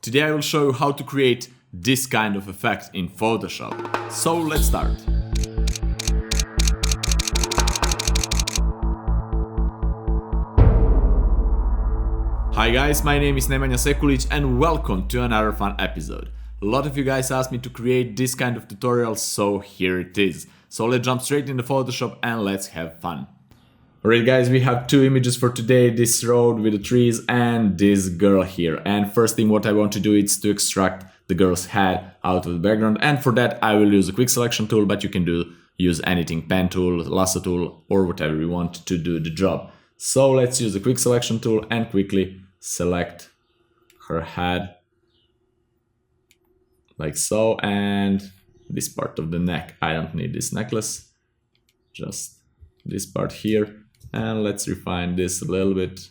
Today I will show you how to create this kind of effect in Photoshop. So let's start. Hi guys, my name is Nemanja Sekulic and welcome to another fun episode. A lot of you guys asked me to create this kind of tutorial, so here it is. So let's jump straight into Photoshop and let's have fun. Alright guys, we have two images for today, this road with the trees and this girl here. And first thing what I want to do is to extract the girl's head out of the background, and for that I will use a quick selection tool, but you can use anything, pen tool, lasso tool, or whatever you want to do the job. So let's use the quick selection tool and quickly select her head like so, and this part of the neck. I don't need this necklace, just this part here. And let's refine this a little bit,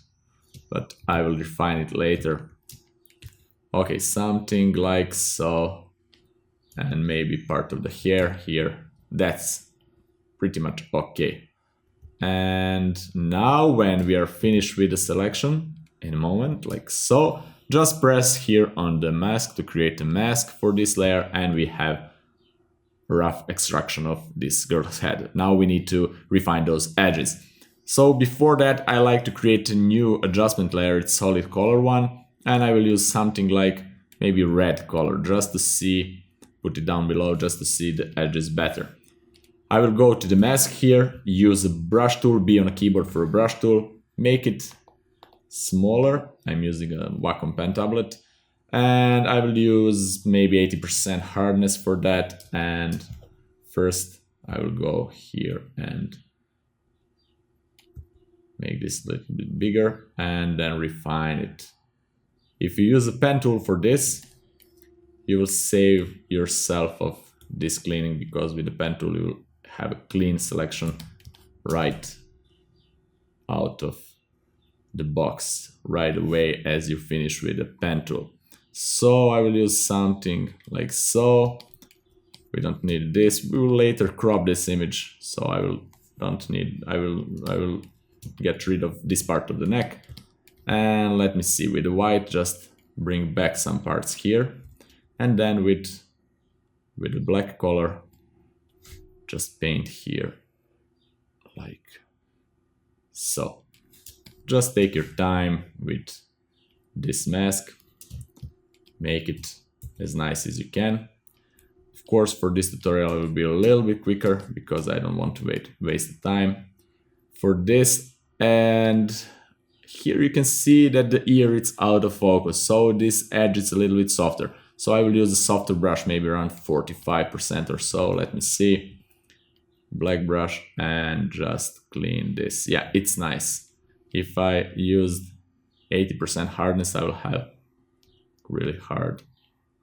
but I will refine it later. Okay, something like so, and maybe part of the hair here. That's pretty much okay. And now when we are finished with the selection, in a moment, like so, just press here on the mask to create a mask for this layer, and we have rough extraction of this girl's head. Now we need to refine those edges. So before that, I like to create a new adjustment layer. It's solid color one, and I will use something like maybe red color just to see, put it down below just to see the edges better. I will go to the mask here, use a brush tool, be on a keyboard for a brush tool, make it smaller. I'm using a Wacom pen tablet, and I will use maybe 80% hardness for that. And first I will go here and make this a little bit bigger and then refine it. If you use a pen tool for this, you will save yourself of this cleaning, because with the pen tool you will have a clean selection right out of the box right away as you finish with the pen tool. So I will use something like so. We don't need this. We will later crop this image, so I will get rid of this part of the neck. And let me see, with the white just bring back some parts here, and then with the black color just paint here like so. Just take your time with this mask, make it as nice as you can. Of course, for this tutorial I will be a little bit quicker because I don't want to waste the time for this. And here you can see that the ear is out of focus, so this edge is a little bit softer. So I will use a softer brush, maybe around 45% or so. Let me see, black brush, and just clean this. Yeah, it's nice. If I used 80% hardness, I will have really hard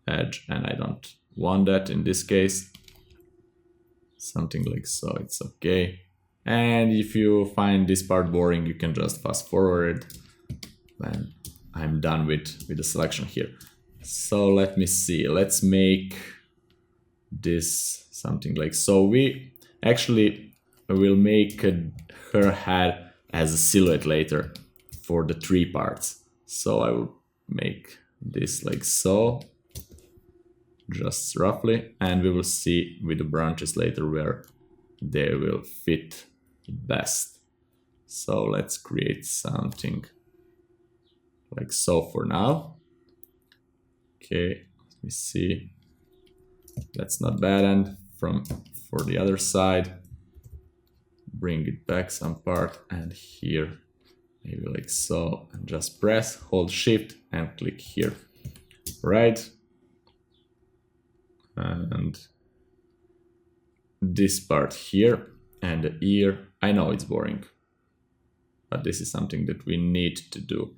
edge, and I don't want that in this case. Something like so, it's okay. And if you find this part boring, you can just fast forward when I'm done with the selection here. So let me see, let's make this something like so. We actually will make her head as a silhouette later for the three parts. So I will make this like so, just roughly, and we will see with the branches later where they will fit best. So let's create something like so for now. Okay, let me see, that's not bad. And for the other side, bring it back some part, and here maybe like so, and just press, hold shift and click here, right? And this part here and the ear, I know it's boring, but this is something that we need to do,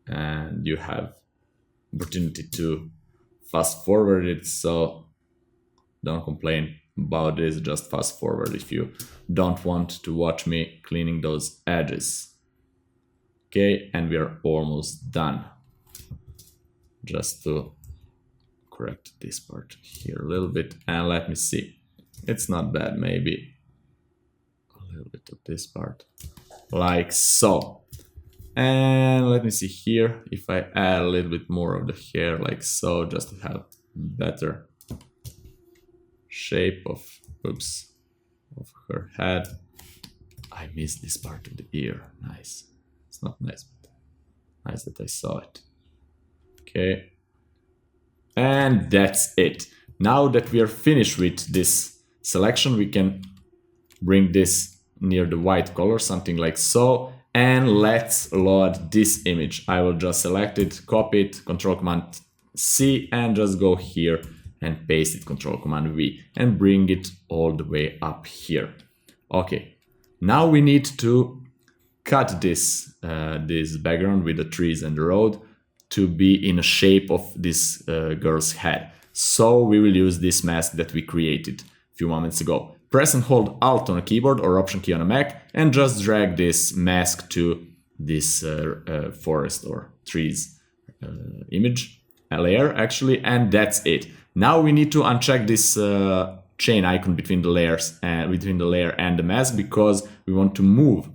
and you have opportunity to fast forward it, so don't complain about this, just fast forward if you don't want to watch me cleaning those edges. Okay, and we are almost done. Just to correct this part here a little bit, and let me see, it's not bad, maybe a little bit of this part like so. And let me see here if I add a little bit more of the hair like so, just to have better shape of, oops, of her head. I missed this part of the ear. Nice. It's not nice, but nice that I saw it. Okay. And that's it. Now that we are finished with this selection, we can bring this near the white color, something like so. And let's load this image. I will just select it, copy it, Control Command C, and just go here and paste it, Control Command V, and bring it all the way up here. Okay, now we need to cut this this background with the trees and the road to be in a shape of this girl's head. So we will use this mask that we created a few moments ago. Press and hold Alt on a keyboard or Option key on a Mac and just drag this mask to this forest or trees image, a layer actually, and that's it. Now we need to uncheck this chain icon between the layers and between the layer and the mask, because we want to move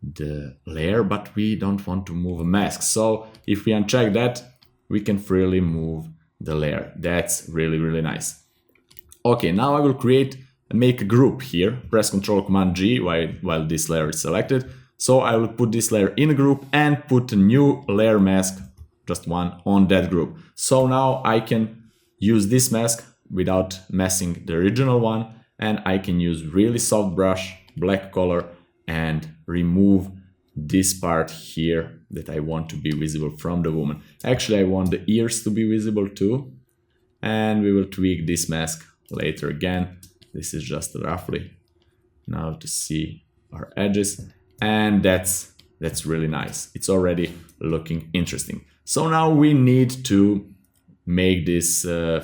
the layer, but we don't want to move a mask. So if we uncheck that, we can freely move the layer. That's really, really nice. Okay, now I will make a group here. Press Ctrl Command G while this layer is selected. So I will put this layer in a group and put a new layer mask, just one, on that group. So now I can use this mask without messing the original one, and I can use really soft brush, black color, and remove this part here that I want to be visible from the woman. Actually, I want the ears to be visible too, and we will tweak this mask later again. This is just roughly now to see our edges, and that's really nice. It's already looking interesting. So now we need to make this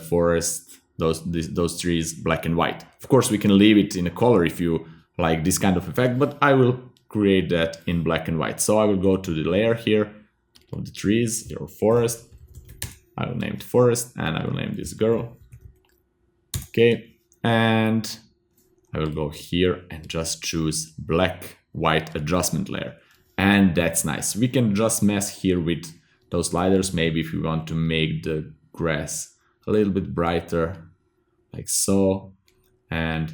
forest, those trees, black and white. Of course, we can leave it in a color if you like this kind of effect, but I will create that in black and white. So I will go to the layer here of the trees, your forest. I will name it forest, and I will name this girl. Okay, and I will go here and just choose black white adjustment layer, and that's nice. We can just mess here with those sliders, maybe if we want to make the grass a little bit brighter, like so. And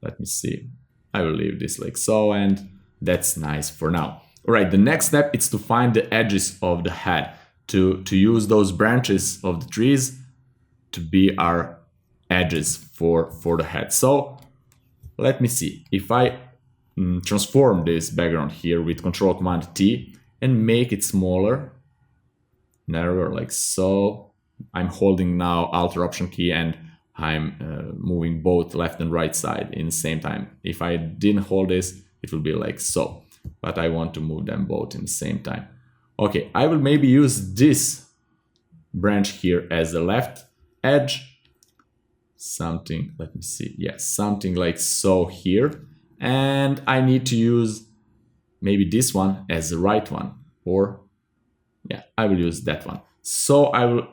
let me see, I will leave this like so, and that's nice for now. All right, the next step is to find the edges of the head, to use those branches of the trees to be our edges for the head. So let me see, if I transform this background here with Control Command T and make it smaller, narrower, like so. I'm holding now Alt or Option key, and I'm moving both left and right side in the same time. If I didn't hold this, it will be like so, but I want to move them both in the same time. Okay, I will maybe use this branch here as the left edge, something, let me see, yes, something like so here, and I need to use maybe this one as the right one, or yeah, I will use that one. So I will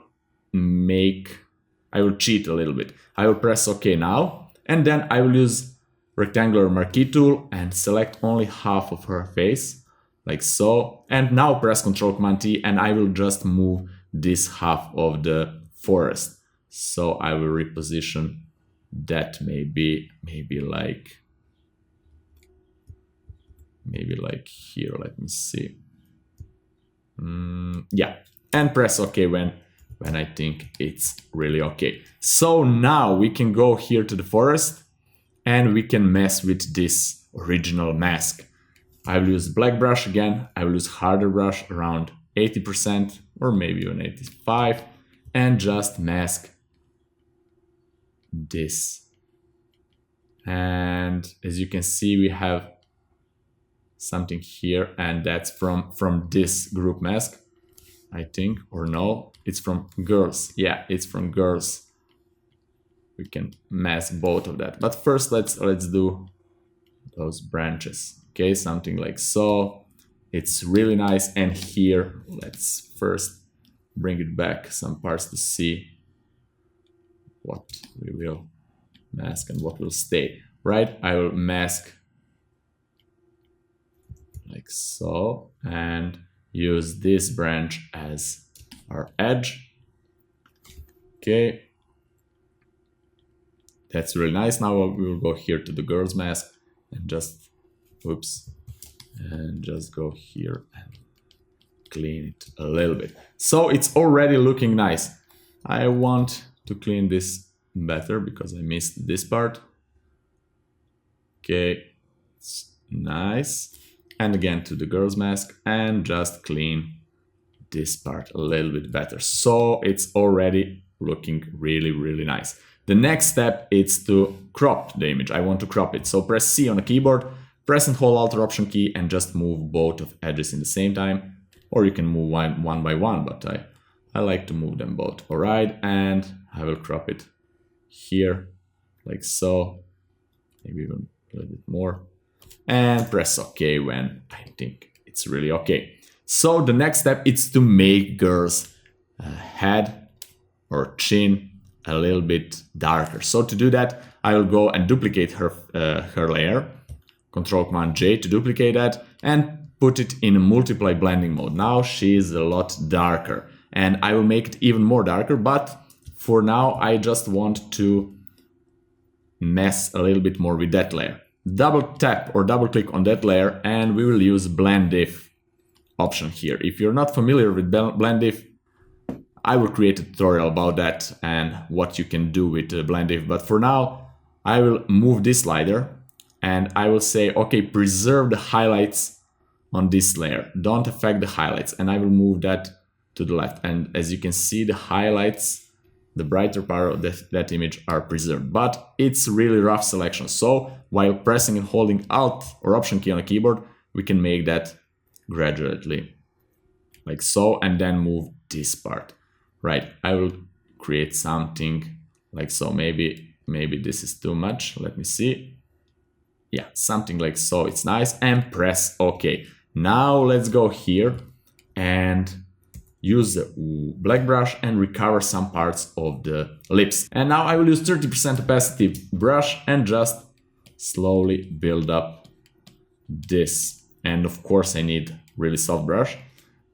cheat a little bit. I will press OK now, and then I will use rectangular marquee tool and select only half of her face, like so. And now press Ctrl Command T, and I will just move this half of the forest. So I will reposition that maybe like here. Let me see. Yeah, and press OK when I think it's really okay. So now we can go here to the forest and we can mess with this original mask. I will use black brush again. I will use harder brush around 80% or maybe even 85, and just mask this. And as you can see, we have something here, and that's from this group mask, I think, or no, it's from girls. Yeah, it's from girls. We can mask both of that, but first let's do those branches. Okay, something like so. It's really nice. And here, let's first bring it back some parts to see what we will mask and what will stay. Right, I will mask like so, and use this branch as our edge. Okay, that's really nice. Now we will go here to the girl's mask and just, oops, and just go here and clean it a little bit. So it's already looking nice. I want to clean this better because I missed this part. Okay, it's nice. And again to the girl's mask and just clean this part a little bit better. So it's already looking really, really nice. The next step is to crop the image. I want to crop it. So press C on the keyboard, press and hold Alt or Option key and just move both of edges in the same time. Or you can move one by one, but I like to move them both. All right, and I will crop it here, like so, maybe even a little bit more. And press OK when I think it's really okay. So the next step is to make girl's head or chin a little bit darker. So to do that, I will go and duplicate her layer. Control-Command-J to duplicate that and put it in multiply blending mode. Now she is a lot darker and I will make it even more darker, but for now I just want to mess a little bit more with that layer. Double tap or double click on that layer and we will use blend if option here. If you're not familiar with blend if, I will create a tutorial about that and what you can do with blend if, but for now I will move this slider and I will say, okay, preserve the highlights on this layer. Don't affect the highlights. And I will move that to the left. And as you can see, the highlights, the brighter part of that image are preserved. But it's really rough selection. So while pressing and holding Alt or Option key on the keyboard, we can make that gradually, like so, and then move this part. Right, I will create something like so. Maybe this is too much. Let me see. Yeah, something like so. It's nice. And press OK. Now let's go here and use the black brush and recover some parts of the lips. And now I will use 30% opacity brush and just slowly build up this. And of course I need really soft brush.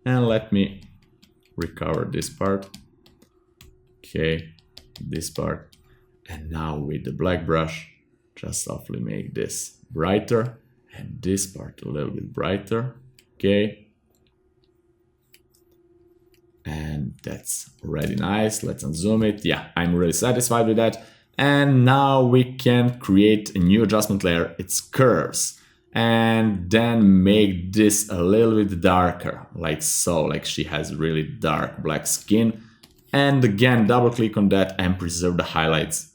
And let me recover this part. Okay, this part. And now with the black brush, just softly make this brighter and this part a little bit brighter. Okay. And that's already nice. Let's unzoom it. Yeah, I'm really satisfied with that. And now we can create a new adjustment layer. It's curves. And then make this a little bit darker, like so, like she has really dark black skin. And again, double click on that and preserve the highlights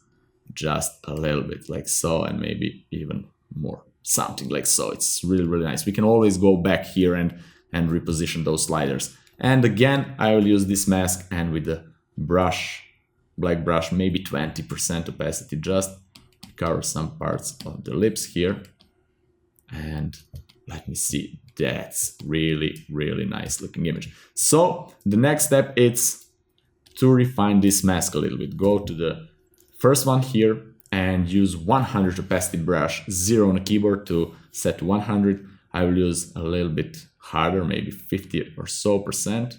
just a little bit, like so, and maybe even more, something like so. It's really, really nice. We can always go back here and reposition those sliders. And again, I will use this mask and with the brush, black brush, maybe 20% opacity, just cover some parts of the lips here. And let me see, that's really, really nice looking image. So the next step is to refine this mask a little bit. Go to the first one here and use 100 opacity brush, 0 on the keyboard to set to 100. I will use a little bit harder, maybe 50 or so percent,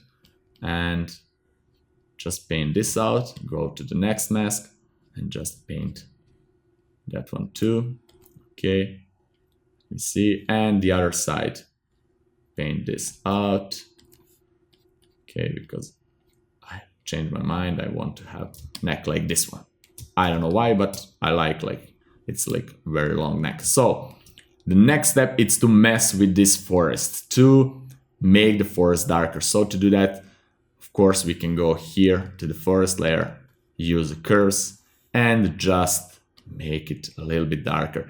and just paint this out. Go to the next mask and just paint that one too. Okay. You see, and the other side, paint this out. Okay, because I changed my mind. I want to have neck like this one. I don't know why, but I like it's like very long neck. So the next step is to mess with this forest to make the forest darker. So to do that, of course, we can go here to the forest layer, use the curves, and just make it a little bit darker.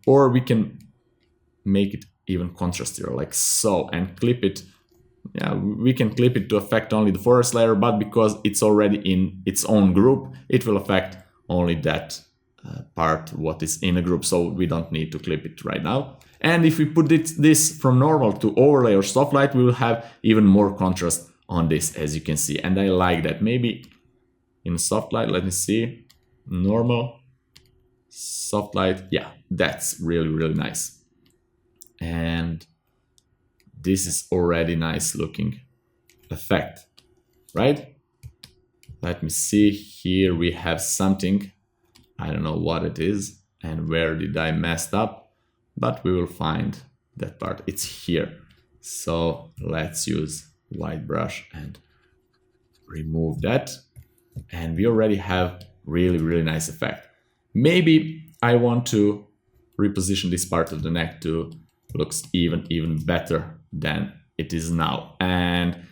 Or we can make it even contrastier, like so, and clip it. Yeah, we can clip it to affect only the forest layer, but because it's already in its own group, it will affect only that part what is in a group, so we don't need to clip it right now. And if we put this from normal to overlay or soft light, we will have even more contrast on this, as you can see, and I like that. Maybe in soft light, let me see, normal, soft light, yeah, that's really, really nice. And this is already nice looking effect, right? Let me see, here we have something, I don't know what it is and where did I messed up, but we will find that part, it's here. So let's use white brush and remove that, and we already have really nice effect. Maybe I want to reposition this part of the neck to looks even better than it is now. And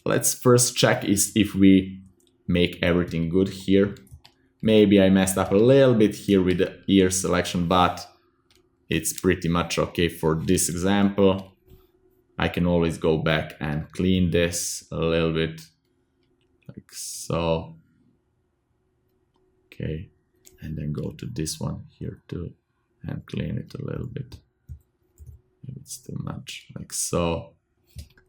let's first check is if we make everything good here. Maybe I messed up a little bit here with the ear selection, but it's pretty much okay for this example. I can always go back and clean this a little bit, like so. Okay, and then go to this one here too and clean it a little bit. Maybe it's too much, like so,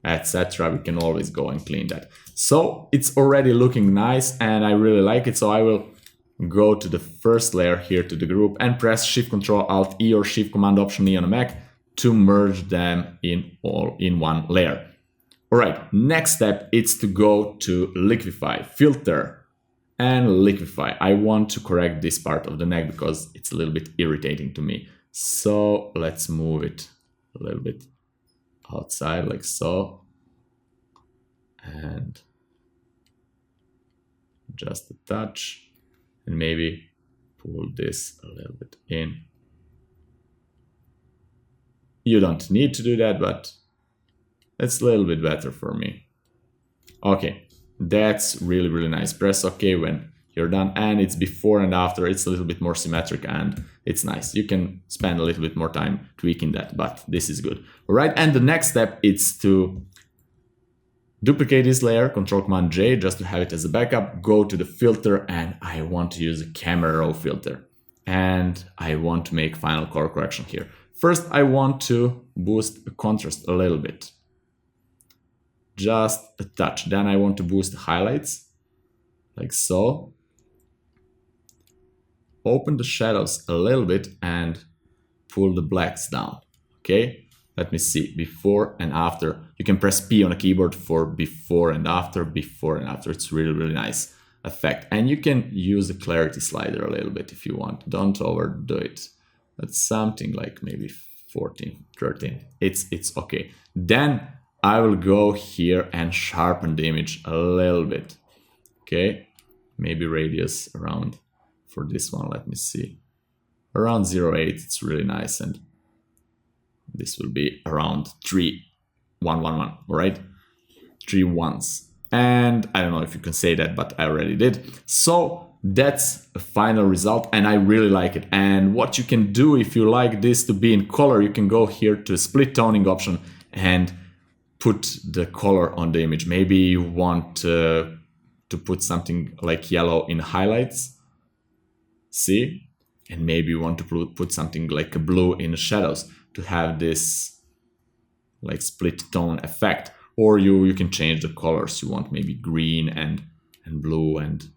etc. We can always go and clean that. So it's already looking nice and I really like it. So I will go to the first layer here to the group and press Shift Control Alt E or Shift Command Option E on a Mac to merge them all in one layer. All right, next step is to go to Liquify, Filter, and Liquify. I want to correct this part of the neck because it's a little bit irritating to me. So let's move it a little bit outside, like so, and just a touch, and maybe pull this a little bit in. You don't need to do that, but it's a little bit better for me. Okay, that's really nice. Press OK when you're done, and it's before and after. It's a little bit more symmetric and it's nice. You can spend a little bit more time tweaking that, but this is good. All right, and the next step is to duplicate this layer, Control Command J, just to have it as a backup. Go to the filter, and I want to use a camera raw filter, and I want to make final color correction here. First, I want to boost the contrast a little bit, just a touch. Then I want to boost the highlights, like so. Open the shadows a little bit and pull the blacks down. Okay, let me see, before and after. You can press P on a keyboard for before and after, before and after. It's really nice effect. And you can use the clarity slider a little bit if you want. Don't overdo it. That's something like maybe 14, 13. It's okay. Then I will go here and sharpen the image a little bit. Okay, maybe radius around, for this one, let me see, around 0.8. It's really nice, and this will be around 3.111. All right, 3 ones. And I don't know if you can say that, but I already did. So that's a final result, and I really like it. And what you can do if you like this to be in color, you can go here to split toning option and put the color on the image. Maybe you want to put something like yellow in highlights, see? And maybe you want to put something like a blue in the shadows to have this like split tone effect. Or you can change the colors you want, maybe green and blue, and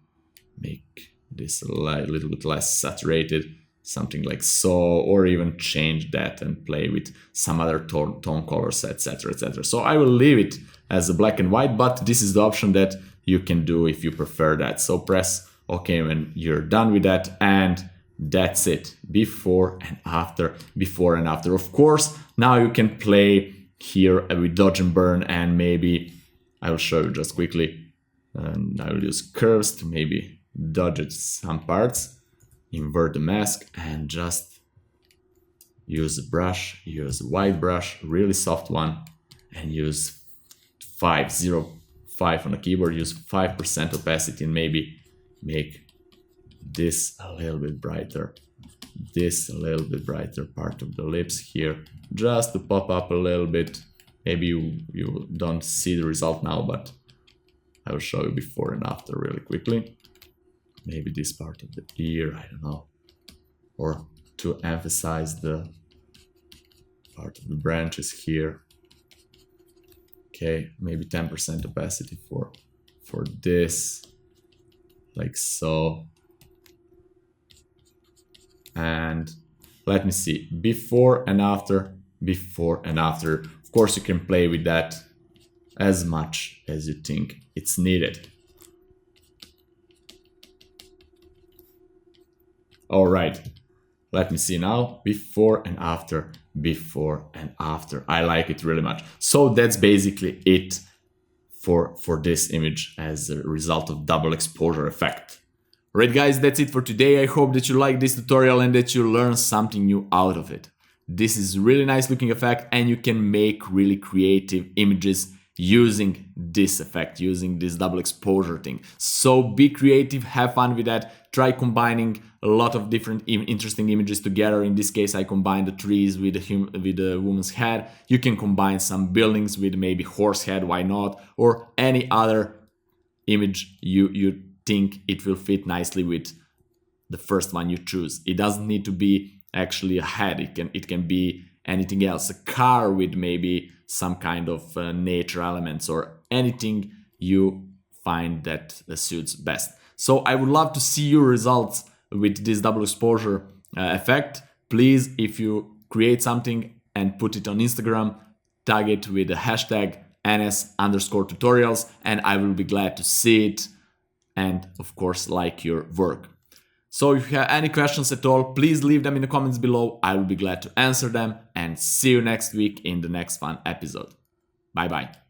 make this a little bit less saturated, something like so, or even change that and play with some other tone colors, etc, etc. So I will leave it as a black and white, but this is the option that you can do if you prefer that. So press OK when you're done with that, and that's it. Before and after, before and after. Of course, now you can play here with dodge and burn, and maybe I will show you just quickly. And I will use curves to maybe dodge it some parts, invert the mask, and just use a brush, use a white brush, really soft one, and use 505 on the keyboard, use 5% opacity, and maybe make this a little bit brighter, this a little bit brighter part of the lips here, just to pop up a little bit. Maybe you don't see the result now, but I will show you before and after really quickly. Maybe this part of the ear, I don't know, or to emphasize the part of the branches here. Okay, maybe 10% opacity for this, like so. And let me see, before and after, before and after. Of course, you can play with that as much as you think it's needed. All right, let me see now, before and after, before and after. I like it really much. So that's basically it for this image as a result of double exposure effect. Alright guys, that's it for today. I hope that you like this tutorial and that you learn something new out of it. This is really nice looking effect and you can make really creative images using this effect, using this double exposure thing. So be creative, have fun with that, try combining a lot of different interesting images together. In this case I combined the trees with the woman's head. You can combine some buildings with maybe horse head, why not, or any other image you think it will fit nicely with the first one you choose. It doesn't need to be actually a head, it can be anything else, a car with maybe some kind of nature elements or anything you find that suits best. So I would love to see your results with this double exposure effect. Please, if you create something and put it on Instagram, tag it with the hashtag ns_tutorials and I will be glad to see it and of course like your work. So if you have any questions at all, please leave them in the comments below. I will be glad to answer them and see you next week in the next fun episode. Bye bye.